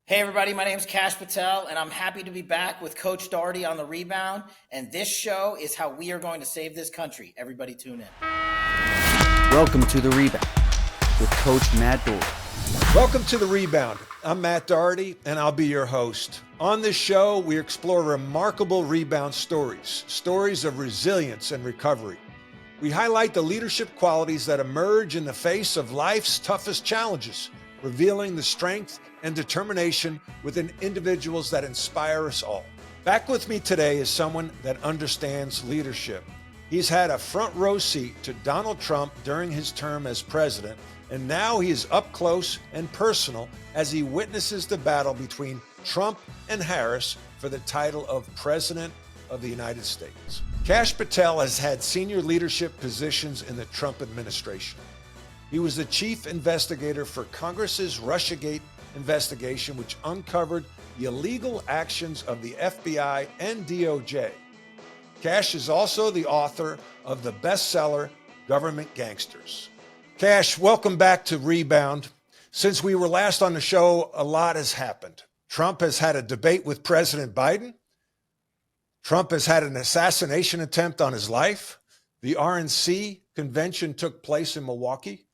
Hey everybody, my name is Kash Patel, and I'm happy to be back with Coach Daugherty on the Rebound. And this show is how we are going to save this country. Everybody tune in. Welcome to the Rebound with Coach Matt Daugherty. Welcome to the Rebound. I'm Matt Daugherty, and I'll be your host. On this show, we explore remarkable rebound stories of resilience and recovery. We highlight the leadership qualities that emerge in the face of life's toughest challenges, revealing the strength and determination within individuals that inspire us all. Back with me today is someone that understands leadership. He's had a front row seat to Donald Trump during his term as president, and now he is up close and personal as he witnesses the battle between Trump and Harris for the title of President of the United States. Kash Patel has had senior leadership positions in the Trump administration. He was the chief investigator for Congress's Russiagate investigation, which uncovered the illegal actions of the FBI and DOJ. Kash is also the author of the bestseller, Government Gangsters. Kash, welcome back to Rebound. Since we were last on the show, a lot has happened. Trump has had a debate with President Biden. Trump has had an assassination attempt on his life. The RNC convention took place in Milwaukee.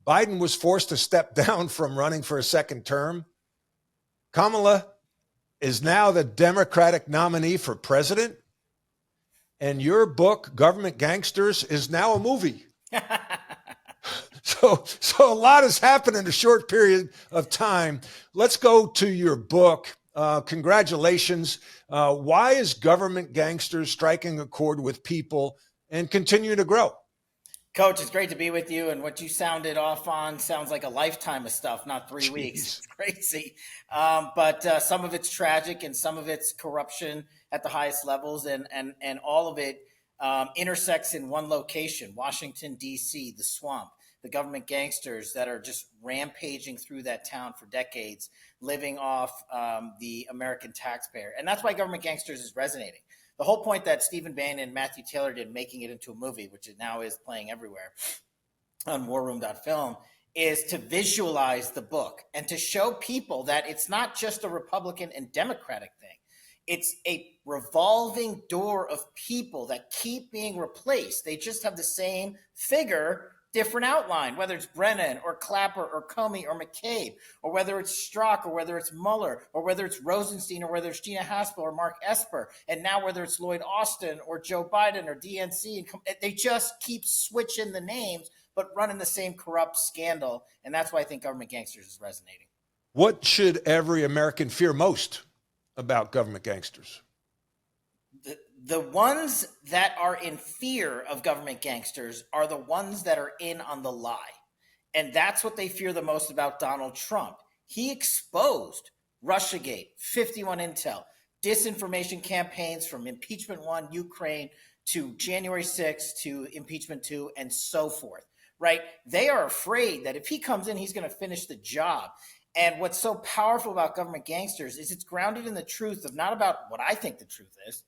Biden was forced to step down from running for a second term. Kamala is now the Democratic nominee for president. And your book, Government Gangsters, is now a movie. So a lot has happened in a short period of time. Let's go to your book. Congratulations. Why is Government Gangsters striking a chord with people and continue to grow? Coach, it's great to be with you. And what you sounded off on sounds like a lifetime of stuff, not 3 weeks. It's crazy. But some of it's tragic and some of it's corruption at the highest levels. And all of it intersects in one location, Washington, D.C., the swamp, the government gangsters that are just rampaging through that town for decades, living off the American taxpayer. And that's why Government Gangsters is resonating. The whole point that Stephen Bannon and Matthew Taylor did, making it into a movie, which it now is playing everywhere on warroom.film, is to visualize the book and to show people that it's not just a Republican and Democratic thing. It's a revolving door of people that keep being replaced. They just have the same figure, different outline, whether it's Brennan or Clapper or Comey or McCabe, or whether it's Strzok or whether it's Mueller, or whether it's Rosenstein or whether it's Gina Haspel or Mark Esper, and now whether it's Lloyd Austin or Joe Biden or DNC. They just keep switching the names, but running the same corrupt scandal. And that's why I think Government Gangsters is resonating. What should every American fear most about Government Gangsters? The ones that are in fear of government gangsters are the ones that are in on the lie. And that's what they fear the most about Donald Trump. He exposed Russiagate, 51 Intel, disinformation campaigns from impeachment 1, Ukraine, to January 6th, to impeachment 2, and so forth, right? They are afraid that if he comes in, he's going to finish the job. And what's so powerful about Government Gangsters is it's grounded in the truth of not about what I think the truth is.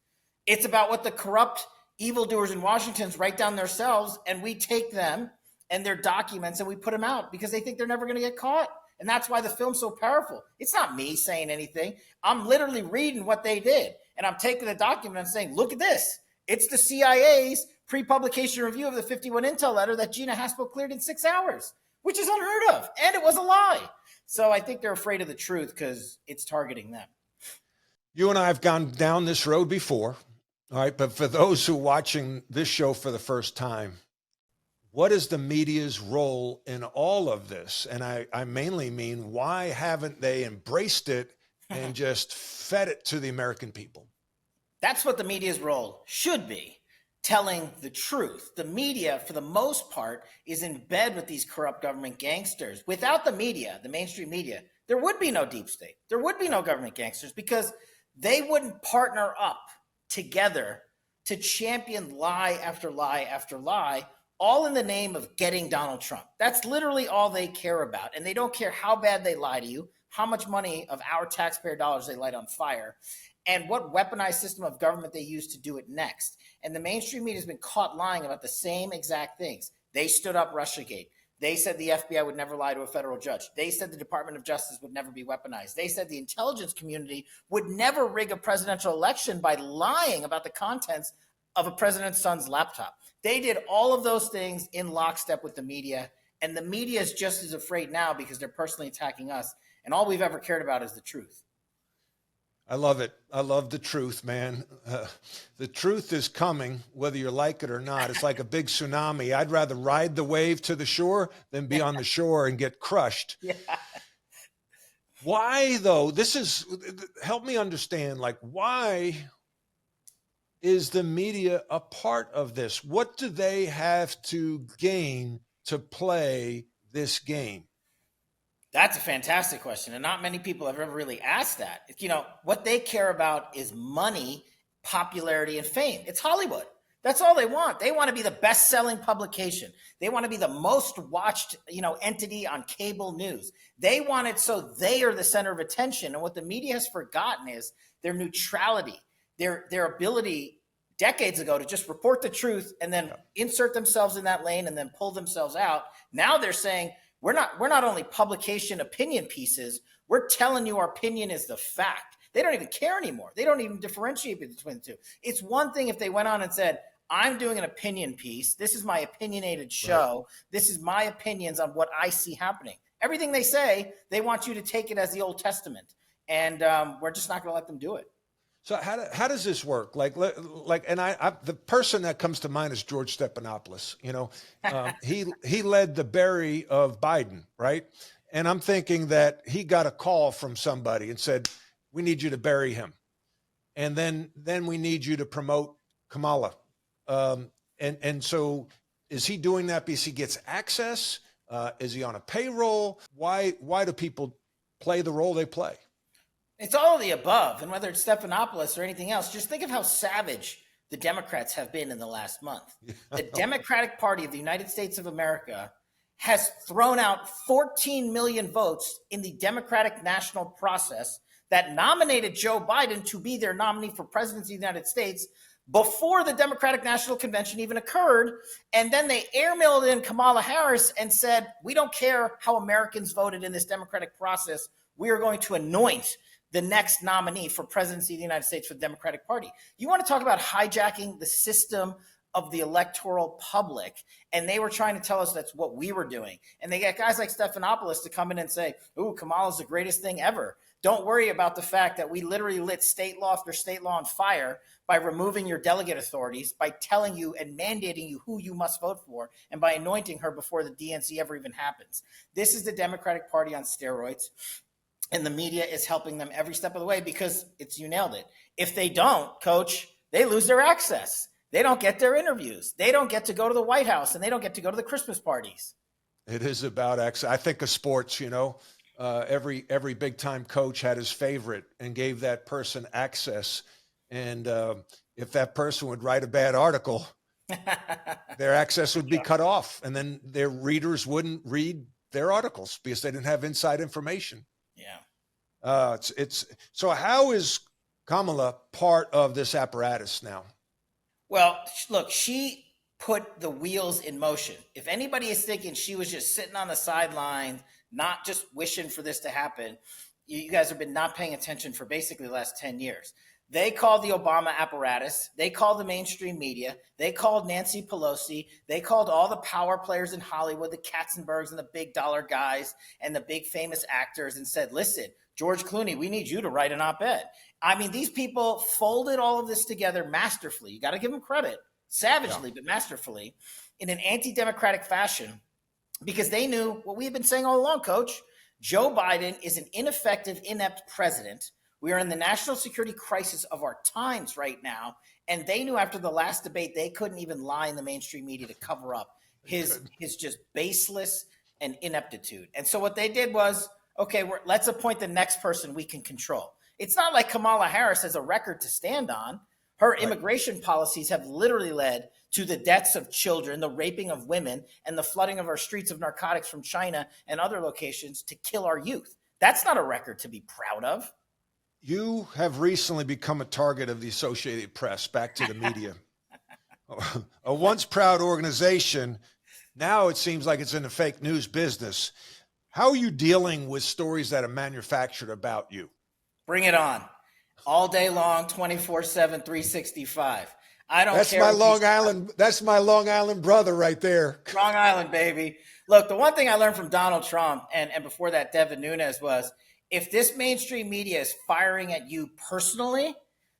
It's about what the corrupt evildoers in Washington write down themselves, and we take them and their documents and we put them out because they think they're never going to get caught. And that's why the film's so powerful. It's not me saying anything. I'm literally reading what they did, and I'm taking the document and saying, look at this. It's the CIA's pre-publication review of the 51 Intel letter that Gina Haspel cleared in 6 hours, which is unheard of, and it was a lie. So I think they're afraid of the truth because it's targeting them. You and I have gone down this road before. All right, but for those who are watching this show for the first time, what is the media's role in all of this? And I mainly mean, why haven't they embraced it and just fed it to the American people? That's what the media's role should be, telling the truth. The media, for the most part, is in bed with these corrupt government gangsters. Without the media, the mainstream media, there would be no deep state. There would be no government gangsters because they wouldn't partner up together to champion lie after lie after lie, all in the name of getting Donald Trump. That's literally all they care about. And they don't care how bad they lie to you, how much money of our taxpayer dollars they light on fire, and what weaponized system of government they use to do it next. And the mainstream media has been caught lying about the same exact things. They stood up Russiagate. They said the FBI would never lie to a federal judge. They said the Department of Justice would never be weaponized. They said the intelligence community would never rig a presidential election by lying about the contents of a president's son's laptop. They did all of those things in lockstep with the media, and the media is just as afraid now because they're personally attacking us, and all we've ever cared about is the truth. I love it. I love the truth, man. The truth is coming, whether you like it or not. It's like a big tsunami. I'd rather ride the wave to the shore than be on the shore and get crushed. Yeah. Why, though? Help me understand, like, why is the media a part of this? What do they have to gain to play this game? That's a fantastic question. And not many people have ever really asked that. What they care about is money, popularity, and fame. It's Hollywood. That's all they want. They want to be the best-selling publication. They want to be the most watched, entity on cable news. They want it so they are the center of attention. And what the media has forgotten is their neutrality, their ability decades ago to just report the truth and then insert themselves in that lane and then pull themselves out. Now they're saying, we're not only publication opinion pieces, we're telling you our opinion is the fact. They don't even care anymore. They don't even differentiate between the two. It's one thing if they went on and said, I'm doing an opinion piece. This is my opinionated show. Right. This is my opinions on what I see happening. Everything they say, they want you to take it as the Old Testament. And we're just not going to let them do it. So how does this work? And I the person that comes to mind is George Stephanopoulos. He led the bury of Biden, right? And I'm thinking that he got a call from somebody and said, "We need you to bury him, and then we need you to promote Kamala." And so, is he doing that because he gets access? Is he on a payroll? Why do people play the role they play? It's all of the above. And whether it's Stephanopoulos or anything else, just think of how savage the Democrats have been in the last month. The Democratic Party of the United States of America has thrown out 14 million votes in the Democratic national process that nominated Joe Biden to be their nominee for presidency of the United States before the Democratic National Convention even occurred. And then they airmailed in Kamala Harris and said, we don't care how Americans voted in this democratic process. We are going to anoint the next nominee for presidency of the United States for the Democratic Party. You want to talk about hijacking the system of the electoral public, and they were trying to tell us that's what we were doing. And they get guys like Stephanopoulos to come in and say, ooh, Kamala's the greatest thing ever. Don't worry about the fact that we literally lit state law after state law on fire by removing your delegate authorities, by telling you and mandating you who you must vote for, and by anointing her before the DNC ever even happens. This is the Democratic Party on steroids. And the media is helping them every step of the way because you nailed it. If they don't, Coach, they lose their access. They don't get their interviews. They don't get to go to the White House, and they don't get to go to the Christmas parties. It is about access. I think of sports, every big time coach had his favorite and gave that person access. And if that person would write a bad article, their access would be cut off. And then their readers wouldn't read their articles because they didn't have inside information. Yeah. So how is Kamala part of this apparatus now? Well, look, she put the wheels in motion. If anybody is thinking she was just sitting on the sidelines, not just wishing for this to happen, you guys have been not paying attention for basically the last 10 years. They called the Obama apparatus. They called the mainstream media. They called Nancy Pelosi. They called all the power players in Hollywood, the Katzenbergs and the big dollar guys and the big famous actors and said, listen, George Clooney, we need you to write an op-ed. I mean, these people folded all of this together masterfully. You got to give them credit, savagely, but masterfully, in an anti-democratic fashion, because they knew what we have been saying all along, Coach. Joe Biden is an ineffective, inept president. We are in the national security crisis of our times right now. And they knew after the last debate, they couldn't even lie in the mainstream media to cover up his just baseless and ineptitude. And so what they did was, okay, let's appoint the next person we can control. It's not like Kamala Harris has a record to stand on. Her immigration policies have literally led to the deaths of children, the raping of women, and the flooding of our streets of narcotics from China and other locations to kill our youth. That's not a record to be proud of. You have recently become a target of the Associated Press, back to the media. A once proud organization Now it seems like it's in the fake news business. How are you dealing with stories that are manufactured about you? Bring it on. All day long, 24/7, 365. I don't That's care. That's my Long Island brother right there. Long Island, baby. Look, the one thing I learned from Donald Trump and before that Devin Nunes was, if this mainstream media is firing at you personally,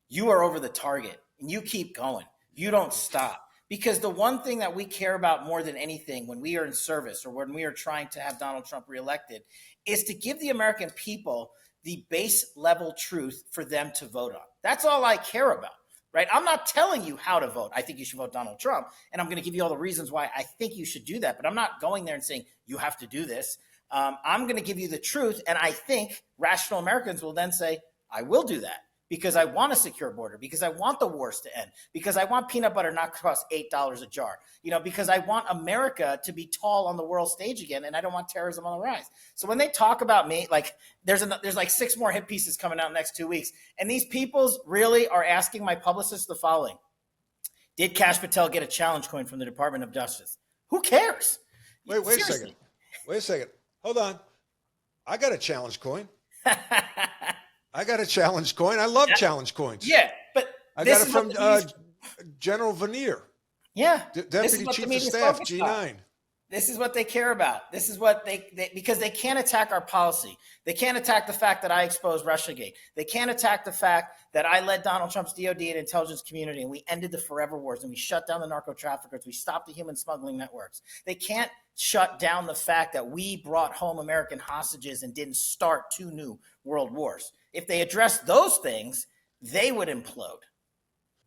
you are over the target and you keep going. You don't stop. Because the one thing that we care about more than anything when we are in service or when we are trying to have Donald Trump reelected is to give the American people the base level truth for them to vote on. That's all I care about, right? I'm not telling you how to vote. I think you should vote Donald Trump, and I'm going to give you all the reasons why I think you should do that, but I'm not going there and saying you have to do this. I'm going to give you the truth, and I think rational Americans will then say, I will do that because I want a secure border, because I want the wars to end, because I want peanut butter not to cost $8 a jar, because I want America to be tall on the world stage again, and I don't want terrorism on the rise. So when they talk about me, like there's like 6 more hit pieces coming out next 2 weeks, and these peoples really are asking my publicist the following: did Kash Patel get a challenge coin from the Department of Justice? Who cares? Wait a second. Wait a second. Hold on. I got a challenge coin. I got a challenge coin. I love challenge coins. Yeah, but I got it from General Veneer. Yeah, Deputy Chief of Staff, G9. This is what they care about. This is what they because they can't attack our policy. They can't attack the fact that I exposed Russiagate. They can't attack the fact that I led Donald Trump's DOD and intelligence community, and we ended the forever wars, and we shut down the narco traffickers. We stopped the human smuggling networks. They can't shut down the fact that we brought home American hostages and didn't start 2 new world wars. If they addressed those things, they would implode.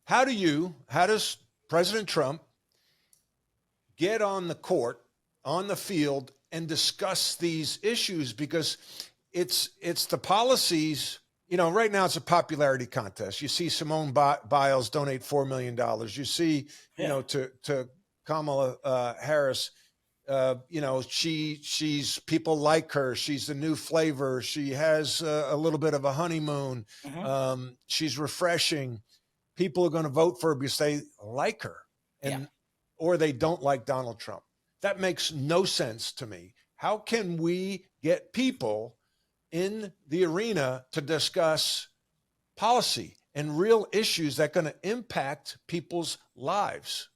How does President Trump get on the court, on the field, and discuss these issues? Because it's the policies. Right now it's a popularity contest. You see Simone Biles donate $4 million. You see, to Kamala Harris, she's people like her. She's the new flavor. She has a little bit of a honeymoon. Mm-hmm. She's refreshing. People are going to vote for her because they like her, or they don't like Donald Trump. That makes no sense to me. How can we get people in the arena to discuss policy and real issues that are going to impact people's lives?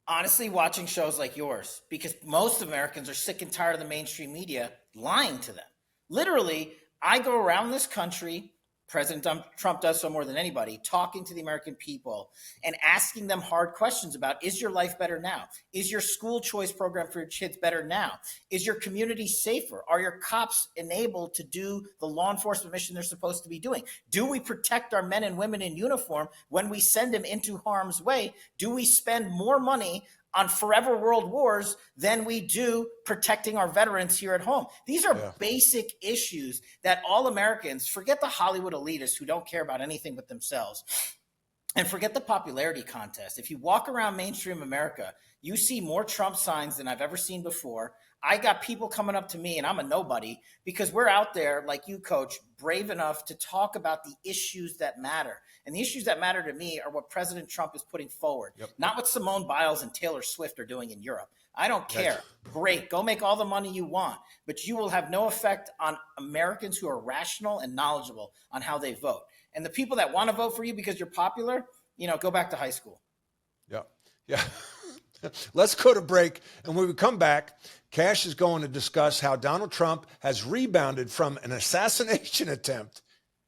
Honestly, watching shows like yours, because most Americans are sick and tired of the mainstream media lying to them. Literally, I go around this country, President Trump does so more than anybody, talking to the American people and asking them hard questions about, is your life better now? Is your school choice program for your kids better now? Is your community safer? Are your cops enabled to do the law enforcement mission they're supposed to be doing? Do we protect our men and women in uniform when we send them into harm's way? Do we spend more money on forever world wars than we do protecting our veterans here at home? These are basic issues that all Americans, forget the Hollywood elitists who don't care about anything but themselves, and forget the popularity contest. If you walk around mainstream America, you see more Trump signs than I've ever seen before. I got people coming up to me, and I'm a nobody, because we're out there, like you, Coach, brave enough to talk about the issues that matter. And the issues that matter to me are what President Trump is putting forward, not what Simone Biles and Taylor Swift are doing in Europe. I don't care. Great. Go make all the money you want, but you will have no effect on Americans who are rational and knowledgeable on how they vote. And the people that want to vote for you because you're popular, go back to high school. Yeah. Let's go to break. And when we come back, Kash is going to discuss how Donald Trump has rebounded from an assassination attempt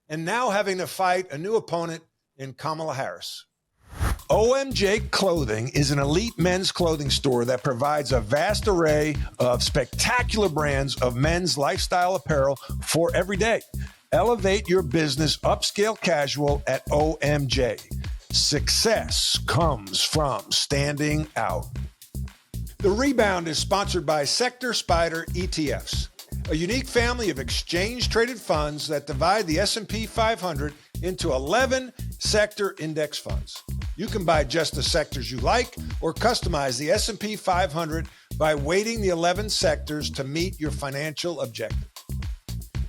and now having to fight a new opponent in Kamala Harris. OMJ Clothing is an elite men's clothing store that provides a vast array of spectacular brands of men's lifestyle apparel for every day. Elevate your business upscale casual at OMJ. Success comes from standing out. The Rebound is sponsored by Sector Spider ETFs, a unique family of exchange-traded funds that divide the S&P 500 into 11 sector index funds. You can buy just the sectors you like or customize the S&P 500 by weighting the 11 sectors to meet your financial objective.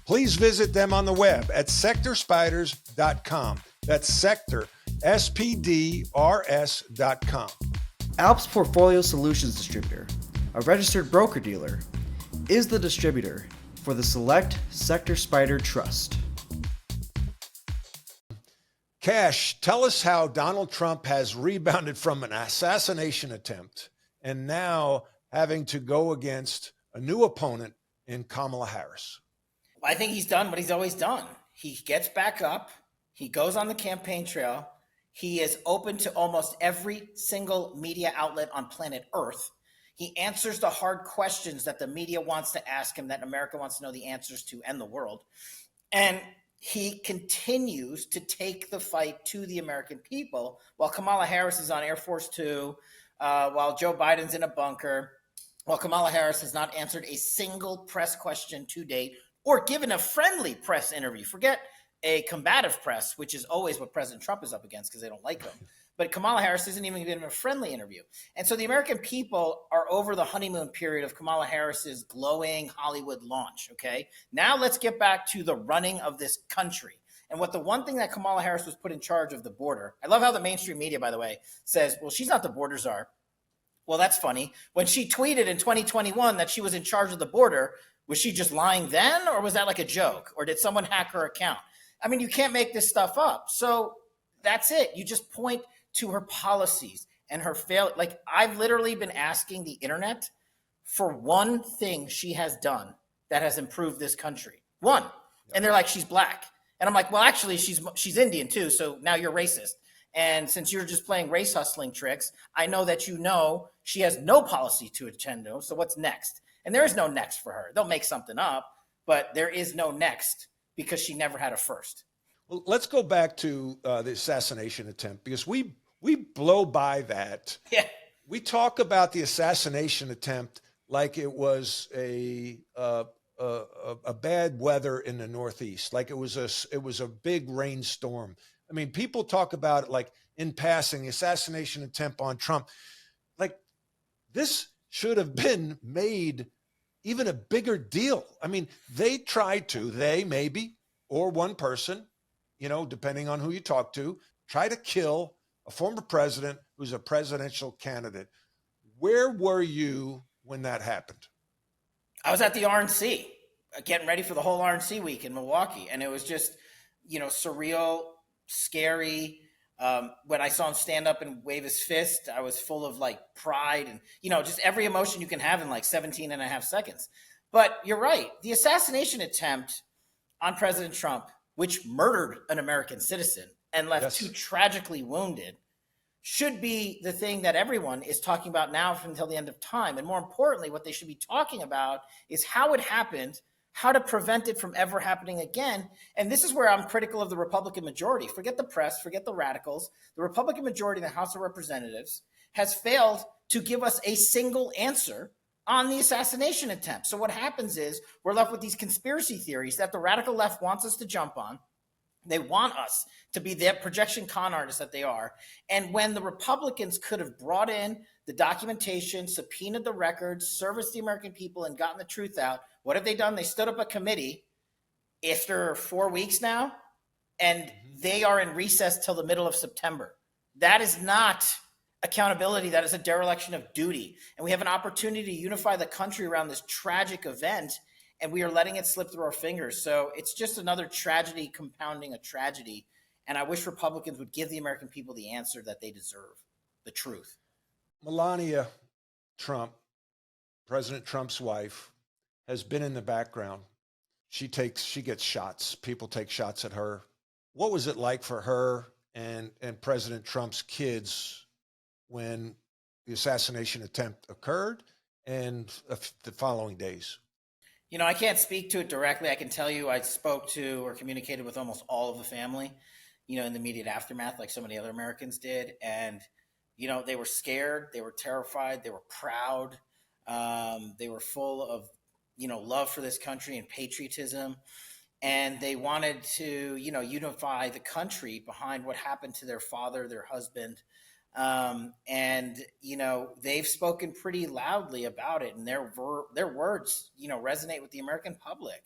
Please visit them on the web at sectorspiders.com. That's sector, SPDRS.com. Alps Portfolio Solutions Distributor, a registered broker-dealer, is the distributor for the Select Sector Spider Trust. Kash, tell us how Donald Trump has rebounded from an assassination attempt and now having to go against a new opponent in Kamala Harris. I think he's done what he's always done. He gets back up. He goes on the campaign trail. He is open to almost every single media outlet on planet Earth. He answers the hard questions that the media wants to ask him, that America wants to know the answers to, and the world. And he continues to take the fight to the American people while Kamala Harris is on Air Force Two, while Joe Biden's in a bunker, while Kamala Harris has not answered a single press question to date or given a friendly press interview. Forget a combative press, which is always what President Trump is up against because they don't like him. But Kamala Harris isn't even given a friendly interview. And so the American people are over the honeymoon period of Kamala Harris's glowing Hollywood launch, okay? Now let's get back to the running of this country. And what the one thing that Kamala Harris was put in charge of the border. I love how the mainstream media, by the way, says, well, she's not the border czar. Well, that's funny. When she tweeted in 2021 that she was in charge of the border, was she just lying then, or was that like a joke? Or did someone hack her account? I mean, you can't make this stuff up. So that's it. You just point to her policies and her fail. Like, I've literally been asking the internet for one thing she has done that has improved this country. One. And they're like, she's black. And I'm like, well, actually, she's Indian too. So now you're racist. And since you're just playing race hustling tricks, I know that you know she has no policy to attend to. So what's next? And there is no next for her. They'll make something up, but there is no next because she never had a first. Well, let's go back to the assassination attempt, because we blow by that. Yeah. We talk about the assassination attempt like it was a bad weather in the Northeast, like it was a big rainstorm. I mean, people talk about it like in passing, the assassination attempt on Trump. Like, this should have been made even a bigger deal. I mean, they tried to, maybe, or one person, depending on who you talk to, try to kill a former president who's a presidential candidate. Where were you when that happened? I was at the RNC, getting ready for the whole RNC week in Milwaukee. And it was just, surreal, scary. When I saw him stand up and wave his fist, I was full of like pride and, just every emotion you can have in like 17 and a half seconds. But you're right. The assassination attempt on President Trump, which murdered an American citizen and left two tragically wounded, should be the thing that everyone is talking about now until the end of time. And more importantly, what they should be talking about is how it happened, how to prevent it from ever happening again. And this is where I'm critical of the Republican majority. Forget the press, forget the radicals. The Republican majority in the House of Representatives has failed to give us a single answer on the assassination attempt. So what happens is we're left with these conspiracy theories that the radical left wants us to jump on. They want us to be the projection con artists that they are. And when the Republicans could have brought in the documentation, subpoenaed the records, serviced the American people, and gotten the truth out, what have they done? They stood up a committee after 4 weeks now, and they are in recess till the middle of September. That is not accountability. That is a dereliction of duty. And we have an opportunity to unify the country around this tragic event, and we are letting it slip through our fingers. So it's just another tragedy compounding a tragedy. And I wish Republicans would give the American people the answer that they deserve, the truth. Melania Trump, President Trump's wife, has been in the background. She gets shots. People take shots at her. What was it like for her and President Trump's kids when the assassination attempt occurred and the following days? I can't speak to it directly. I can tell you I spoke to or communicated with almost all of the family, in the immediate aftermath, like so many other Americans did. And, they were scared. They were terrified. They were proud. They were full of, love for this country and patriotism. And they wanted to, unify the country behind what happened to their father, their husband. They've spoken pretty loudly about it, and their words, resonate with the American public.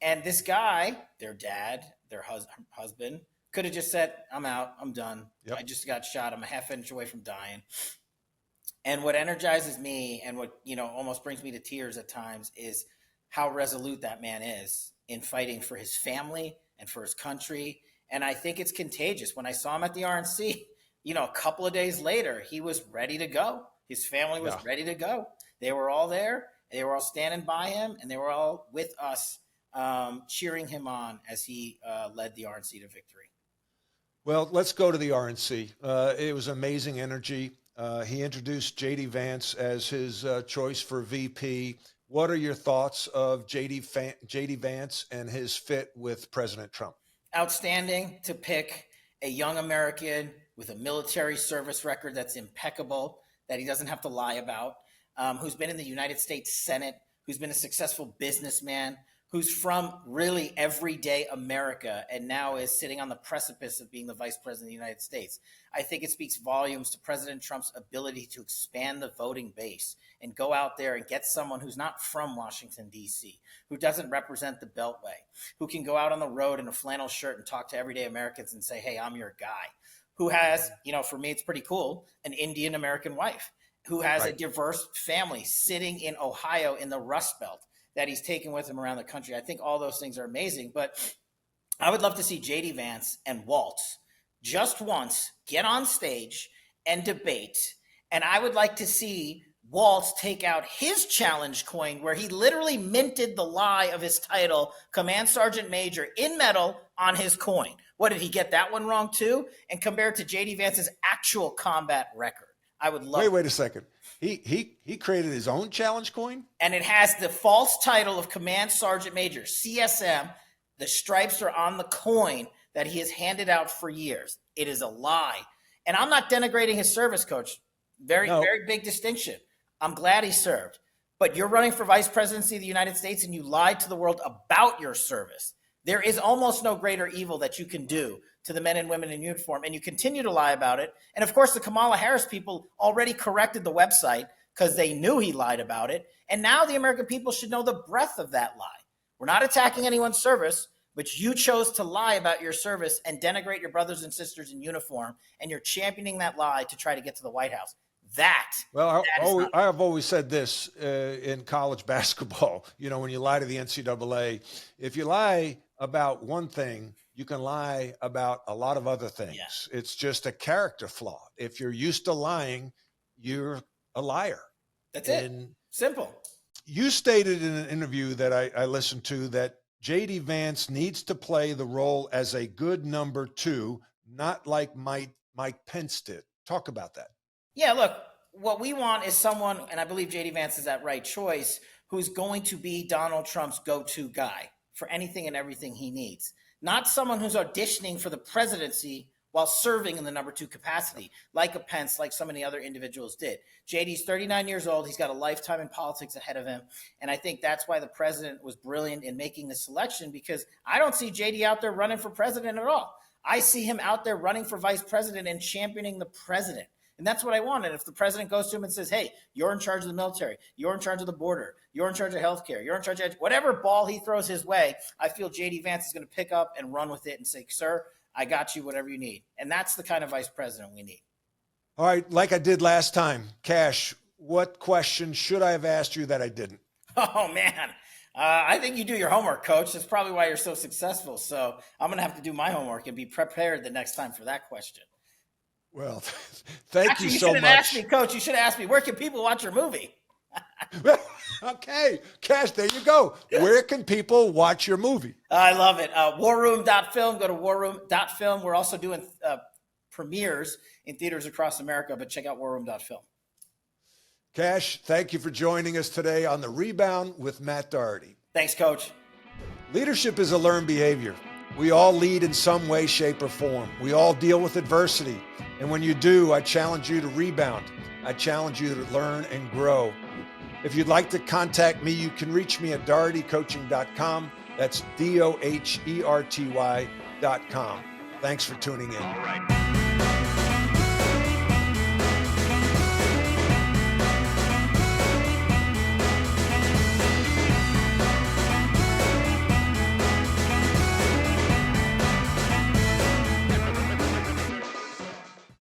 And this guy, their dad, their husband, could have just said, I'm out, I'm done. Yep. I just got shot. I'm a half inch away from dying. And what energizes me and what, almost brings me to tears at times is how resolute that man is in fighting for his family and for his country. And I think it's contagious. When I saw him at the RNC, a couple of days later, he was ready to go. His family was ready to go. They were all there. They were all standing by him, and they were all with us, cheering him on as he led the RNC to victory. Well, let's go to the RNC. It was amazing energy. He introduced J.D. Vance as his choice for VP. What are your thoughts of J.D. Vance and his fit with President Trump? Outstanding to pick a young American with a military service record that's impeccable, that he doesn't have to lie about, who's been in the United States Senate, who's been a successful businessman, who's from really everyday America and now is sitting on the precipice of being the vice president of the United States. I think it speaks volumes to President Trump's ability to expand the voting base and go out there and get someone who's not from Washington, D.C., who doesn't represent the Beltway, who can go out on the road in a flannel shirt and talk to everyday Americans and say, hey, I'm your guy, who has, for me, it's pretty cool, an Indian American wife, who has a diverse family sitting in Ohio in the Rust Belt that he's taken with him around the country. I think all those things are amazing, but I would love to see J.D. Vance and Waltz just once get on stage and debate. And I would like to see Waltz take out his challenge coin where he literally minted the lie of his title, Command Sergeant Major, in metal on his coin. What, did he get that one wrong too? And compared to J.D. Vance's actual combat record. I would love. Wait a second. He created his own challenge coin? And it has the false title of Command Sergeant Major, CSM. The stripes are on the coin that he has handed out for years. It is a lie. And I'm not denigrating his service, Coach. Very big distinction. I'm glad he served. But you're running for vice presidency of the United States and you lied to the world about your service. There is almost no greater evil that you can do to the men and women in uniform, and you continue to lie about it. And of course, the Kamala Harris people already corrected the website because they knew he lied about it. And now the American people should know the breadth of that lie. We're not attacking anyone's service, but you chose to lie about your service and denigrate your brothers and sisters in uniform, and you're championing that lie to try to get to the White House. I have always said this in college basketball. When you lie to the NCAA, if you lie about one thing, you can lie about a lot of other things. Yeah. It's just a character flaw. If you're used to lying, you're a liar. That's it. Simple. You stated in an interview that I listened to that J.D. Vance needs to play the role as a good number two, not like Mike Pence did. Talk about that. Yeah, look, what we want is someone, and I believe J.D. Vance is that right choice, who's going to be Donald Trump's go-to guy for anything and everything he needs. Not someone who's auditioning for the presidency while serving in the number two capacity, like a Pence, like so many other individuals did. JD's 39 years old. He's got a lifetime in politics ahead of him. And I think that's why the president was brilliant in making the selection, because I don't see JD out there running for president at all. I see him out there running for vice president and championing the president. And that's what I want. And if the president goes to him and says, hey, you're in charge of the military, you're in charge of the border, you're in charge of healthcare, you're in charge of whatever ball he throws his way, I feel J.D. Vance is going to pick up and run with it and say, sir, I got you, whatever you need. And that's the kind of vice president we need. All right. Like I did last time, Kash, what question should I have asked you that I didn't? Oh, man. I think you do your homework, Coach. That's probably why you're so successful. So I'm going to have to do my homework and be prepared the next time for that question. Well, thank you so much. You should have asked me, Coach. You should have asked me, where can people watch your movie? Okay, Kash, there you go. Where can people watch your movie? I love it. Warroom.film. Go to warroom.film. We're also doing premieres in theaters across America, but check out warroom.film. Kash, thank you for joining us today on The Rebound with Matt Doherty. Thanks, Coach. Leadership is a learned behavior. We all lead in some way, shape, or form. We all deal with adversity. And when you do, I challenge you to rebound. I challenge you to learn and grow. If you'd like to contact me, you can reach me at dohertycoaching.com. That's DOHERTY.com. Thanks for tuning in. All right.